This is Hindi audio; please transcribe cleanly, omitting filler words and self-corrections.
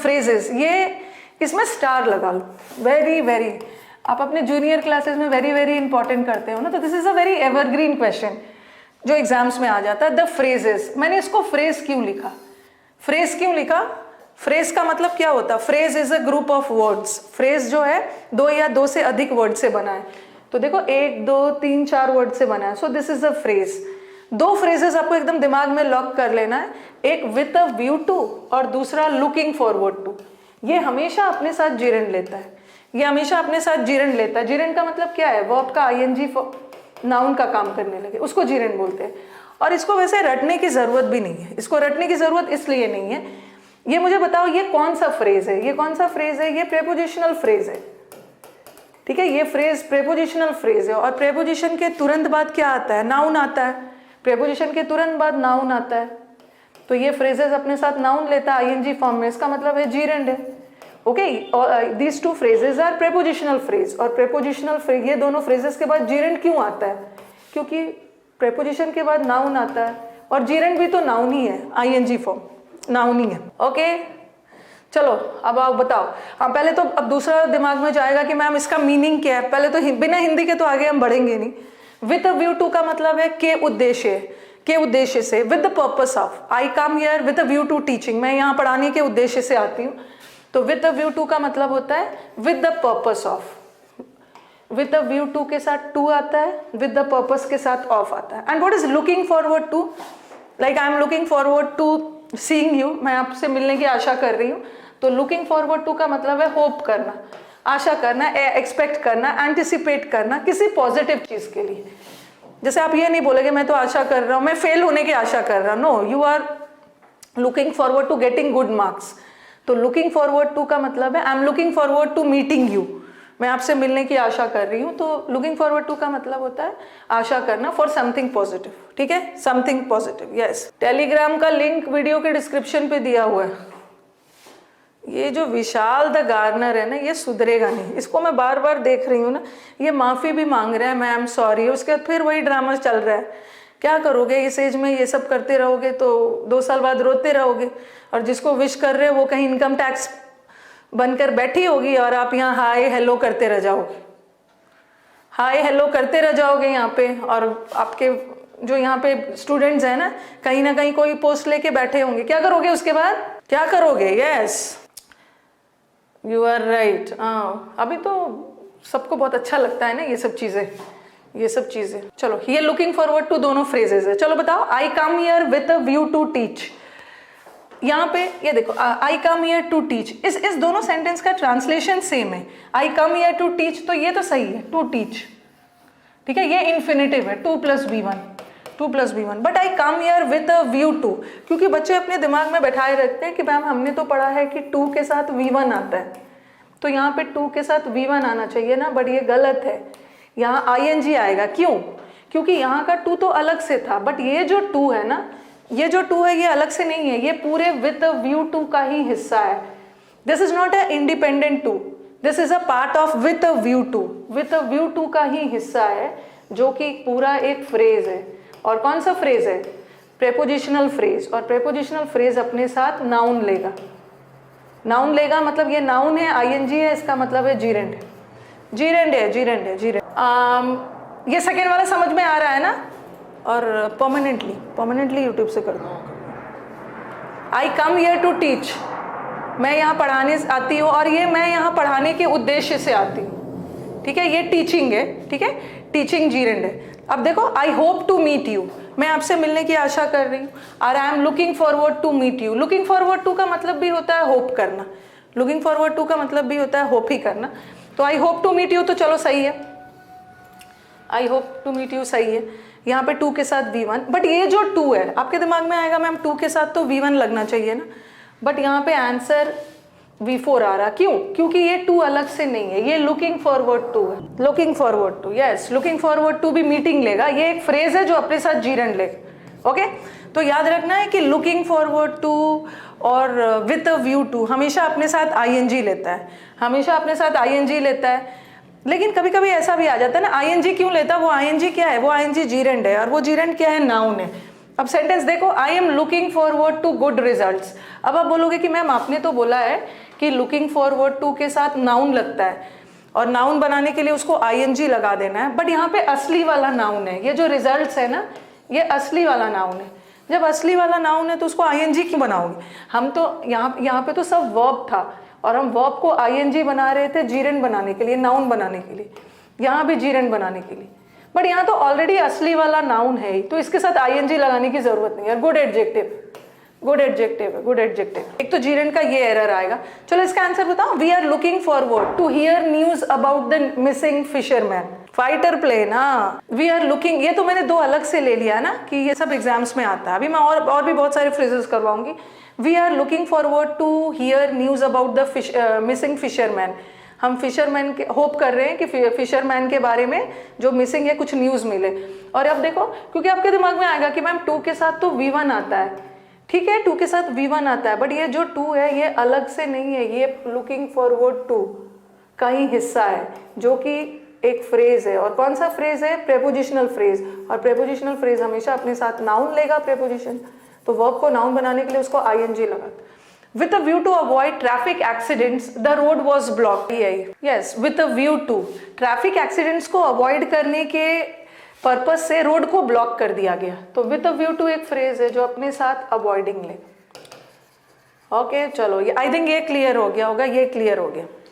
फ्रेजेस, ये इसमें स्टार लगा लो, वेरी वेरी, आप अपने जूनियर क्लासेस में वेरी वेरी इंपॉर्टेंट करते हो ना, तो this is a very evergreen question जो एग्जाम्स में आ जाता है। द फ्रेजेस, मैंने इसको फ्रेज क्यों लिखा, फ्रेज क्यों लिखा, फ्रेज का मतलब क्या होता है, phrase is a group of words, phrase जो है दो या दो से अधिक वर्ड से बना है, तो देखो 1 2 3 4 वर्ड से बना है, so this is a phrase. दो फ्रेजेस आपको एकदम दिमाग में लॉक कर लेना है, एक विथ अ व्यू टू और दूसरा लुकिंग फॉरवर्ड टू। ये हमेशा अपने साथ जीरेंड लेता है, ये हमेशा अपने साथ जीरेंड लेता है। जीरेंड का मतलब क्या है, वर्ब का आईएनजी नाउन का काम करने लगे उसको जीरेंड बोलते हैं। और इसको वैसे रटने की जरूरत भी नहीं है, इसको रटने की जरूरत इसलिए नहीं है, ये मुझे बताओ ये कौन सा फ्रेज है, ये कौन सा फ्रेज है, ये प्रेपोजिशनल फ्रेज है, ठीक है, ये फ्रेज प्रेपोजिशनल फ्रेज है। और प्रेपोजिशन के तुरंत बाद क्या आता है, नाउन आता है, प्रेपोजिशन के तुरंत बाद नाउन आता है, तो ये फ्रेजेस अपने साथ नाउन लेता है आईएनजी फॉर्म में, इसका मतलब है जीरेंड है। Okay, these two phrases are prepositional phrase, और प्रेपोजिशनल फ्रेज, ये दोनों फ्रेजेस के बाद जीरेंड क्यों आता है, क्योंकि प्रेपोजिशन के बाद नाउन आता है, और जीरेंड भी तो नाउन ही है, आईएनजी फॉर्म नाउन ही है। ओके चलो अब आप बताओ, हाँ पहले तो अब दूसरा दिमाग में जाएगा कि मैम इसका मीनिंग क्या है, पहले तो बिना हिंदी के तो आगे हम बढ़ेंगे नहीं। विद अ व्यू टू का मतलब है के उद्देश्य से, with the purpose of, I come here with a view to teaching, मैं यहाँ पढ़ाने के उद्देश्य से आती हूँ, तो विद द व्यू टू का मतलब होता है with the purpose of, with the view to के साथ टू आता है, विद द पर्पस के साथ ऑफ आता है। And what is looking forward to, like I am looking forward to seeing you, मैं आपसे मिलने की आशा कर रही हूँ, तो लुकिंग फॉरवर्ड टू का मतलब है होप करना, आशा करना, एक्सपेक्ट करना, एंटिसिपेट करना किसी पॉजिटिव चीज के लिए। जैसे आप ये नहीं बोलेगे मैं तो आशा कर रहा हूँ, मैं फेल होने की आशा कर रहा हूँ, no, you are looking forward to getting good marks. तो लुकिंग फॉरवर्ड टू का मतलब है I am looking forward to meeting you, मैं आपसे मिलने की आशा कर रही हूँ, तो लुकिंग फॉरवर्ड टू का मतलब होता है आशा करना फॉर समथिंग पॉजिटिव, ठीक है, समथिंग पॉजिटिव, यस। टेलीग्राम का लिंक वीडियो के डिस्क्रिप्शन पे दिया हुआ है। ये जो विशाल द गार्नर है ना, ये सुधरेगा नहीं, इसको मैं बार बार देख रही हूँ ना, ये माफ़ी भी मांग रहा है, मैम सॉरी, उसके बाद फिर वही ड्रामा चल रहा है। क्या करोगे इस एज में, ये सब करते रहोगे तो 2 साल बाद रोते रहोगे, और जिसको विश कर रहे हो वो कहीं इनकम टैक्स बनकर बैठी होगी और आप यहाँ हाय हेलो करते रह जाओगे, हाय हेलो करते रह जाओगे यहाँ पे, और आपके जो यहाँ पे स्टूडेंट्स हैं ना कहीं कोई पोस्ट लेके बैठे होंगे, क्या करोगे उसके बाद, क्या करोगे, यस यू आर राइट। अभी तो सबको बहुत अच्छा लगता है ना ये सब चीजें, चलो ये लुकिंग फॉरवर्ड टू दोनों फ्रेजेस है। चलो बताओ, I come here with a view to teach, यहाँ पे ये देखो I come here to teach, इस दोनों सेंटेंस का ट्रांसलेशन सेम है, I come here to teach, तो ये तो सही है टू टीच, ठीक है, ये इन्फिनेटिव है 2 + B1, but I come here with a view to, क्योंकि बच्चे अपने दिमाग में बैठाए रखते हैं कि मैम हमने तो पढ़ा है कि 2 के साथ V1 आता है, तो यहाँ पे 2 के साथ V1 आना चाहिए ना, बट ये गलत है, यहाँ ING आएगा, क्यों, क्योंकि यहाँ का 2 तो अलग से था, बट ये जो 2 है ना, ये जो 2 है ये अलग से नहीं है, ये पूरे विद अ व्यू टू का ही हिस्सा है, this is not a independent 2, this is a part of with a view to का ही हिस्सा है, जो कि पूरा एक फ्रेज है। और कौन सा फ्रेज है, प्रेपोजिशनल फ्रेज, और प्रेपोजिशनल फ्रेज अपने साथ नाउन लेगा, मतलब ये नाउन है, ING है, इसका मतलब है जीरेंड है। ये सेकेंड वाला समझ में आ रहा है ना, और परमानेंटली यूट्यूब से कर दो। आई कम हियर टू टीच, मैं यहाँ पढ़ाने आती हूँ, और ये मैं यहाँ पढ़ाने के उद्देश्य से आती हूँ, ठीक है, ये टीचिंग है, ठीक है, टीचिंग जीरेंड है। अब देखो, I hope to meet you, मैं आपसे मिलने की आशा कर रही हूँ, और I am looking forward to meet you, looking forward to का मतलब भी होता है होप करना, लुकिंग फॉरवर्ड टू का मतलब भी होता है होप ही करना, तो I hope to meet you तो चलो सही है, I hope to meet you सही है, यहाँ पे 2 के साथ V1, बट ये जो 2 है आपके दिमाग में आएगा मैम 2 के साथ तो V1 लगना चाहिए ना, बट यहाँ पे आंसर V4 आ रहा, क्यों, क्योंकि ये 2 अलग से नहीं है, ये लुकिंग फॉरवर्ड टू है, looking forward to, yes, looking forward to भी मीटिंग लेगा, ये एक फ्रेज है जो अपने साथ जीरेंड लेगा, ओके। तो याद रखना है कि लुकिंग फॉरवर्ड टू और विद अ व्यू टू हमेशा अपने साथ ING लेता है, लेकिन कभी कभी ऐसा भी आ जाता है ना, ING क्यों लेता है, वो ING क्या है, वो ING जीरेंड है, और वो जीरेंड क्या है, नाउन है, अब सेंटेंस देखो, I am looking forward to good results. अब आप बोलोगे कि मैम आपने तो बोला है कि लुकिंग फॉरवर्ड टू के साथ नाउन लगता है और नाउन बनाने के लिए उसको आईएनजी लगा देना है, बट यहाँ पे असली वाला नाउन है, ये जो रिजल्ट्स है ना ये असली वाला नाउन है। जब असली वाला नाउन है तो उसको आईएनजी क्यों बनाओगे? हम तो यहाँ पे तो सब वर्ब था और हम वर्ब को आईएनजी बना रहे थे जीरेंड बनाने के लिए, नाउन बनाने के लिए, यहाँ भी जीरेंड बनाने के लिए, बट यहाँ तो ऑलरेडी असली वाला नाउन है तो इसके साथ आईएनजी लगाने की जरूरत नहीं है। गुड एडजेक्टिव, गुड एडजेक्टिव है, गुड एडजेक्टिव। एक तो जीरेंड का ये एरर आएगा। चलो इसका आंसर बताओ। We are looking forward to hear news about the missing fisherman. Fighter plane, हाँ, वी आर लुकिंग, ये तो मैंने दो अलग से ले लिया ना कि ये सब एग्जाम्स में आता है। अभी मैं और भी बहुत सारे फ्रेजेस करवाऊंगी। We are looking forward to hear news about the missing fisherman. हम फिशरमैन के होप कर रहे हैं कि फिशरमैन के बारे में जो मिसिंग है कुछ न्यूज़ मिले। और अब देखो, क्योंकि आपके दिमाग में आएगा कि मैम टू के साथ तो V1 आता है, ठीक है, टू के साथ V1 आता है, बट ये जो टू है ये अलग से नहीं है, ये लुकिंग फॉरवर्ड टू का ही हिस्सा है जो कि एक फ्रेज है। और कौन सा फ्रेज है? Prepositional phrase. और प्रेपोजिशनल फ्रेज हमेशा अपने साथ नाउन लेगा प्रेपोजिशन, तो वर्ब को नाउन बनाने के लिए उसको आईएनजी लगाता। With a view to avoid traffic accidents, the road was blocked. Yes, with a view to traffic accidents को avoid करने के पर्पस से रोड को ब्लॉक कर दिया गया। तो with a view to एक फ्रेज है जो अपने साथ अवॉइडिंग ले। ओके, चलो ये आई थिंक ये क्लियर हो गया होगा, ये क्लियर हो गया।